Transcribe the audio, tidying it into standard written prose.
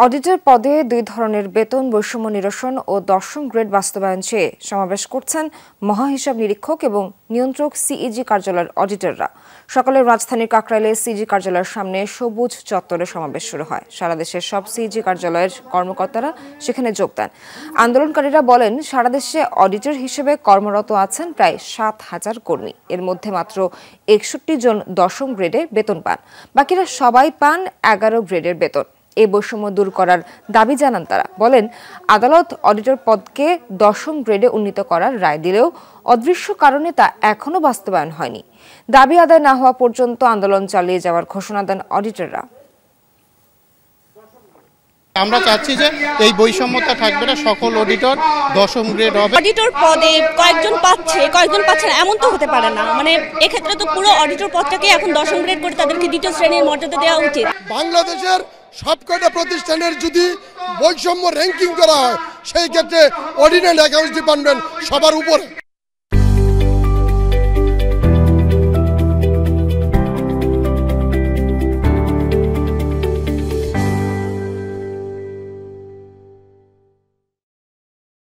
Auditor পদে দুই ধরনের বেতন বৈষম্য নিরসন ও দশম গ্রেড বাস্তবায়ন চেয়ে সমাবেশ করছেন মহাহিসাব নিরীক্ষক এবং নিয়ন্ত্রক সিইজি কার্যালয়ের অডিটররা। সকালে রাজধানীর কাকরাইলে সিইজি কার্যালয়ের সামনে সবুজ চত্বরে সমাবেশ শুরু হয়। সারা দেশের সব সিইজি কার্যালয়ের কর্মকর্তারা সেখানে যোগ দেন। আন্দোলনকারীরা বলেন, সারা দেশে অডিটর হিসেবে কর্মরত আছেন প্রায় 7,000 কর্মী। এর মধ্যে মাত্র 61 জন দশম গ্রেডে বেতন পান, বাকিরা সবাই পান 11 গ্রেডের বেতন। এই বৈষম্য দূর করার দাবি জানান তারা। বলেন, আদালত অডিটর পদকে দশম গ্রেডে উন্নীত করার রায় দিলেও অদৃশ্য কারণে তা এখনো বাস্তবায়ন হয়নি। দাবি আদায় না হওয়া পর্যন্ত আন্দোলন চালিয়ে যাওয়ার ঘোষণা দেন অডিটররা। আমরা চাচ্ছি যে এই বৈষম্যতা থাকবে না, সকল অডিটর দশম গ্রেড হবে। অডিটর পদে কয়েকজন পাচ্ছে না, এমন তো হতে পারে না। মানে এক্ষেত্রে তো পুরো অডিটর পদটাকে এখন দশম গ্রেড করে তাদেরকে দ্বিতীয় শ্রেণীর মর্যাদা দেওয়া উচিত। বাংলাদেশের সবকটা প্রতিষ্ঠানের যদি বৈষম্য র্যাঙ্কিং করা হয়, সেই ক্ষেত্রে অডিট অ্যান্ড অ্যাকাউন্টস ডিপার্টমেন্ট সবার উপরে।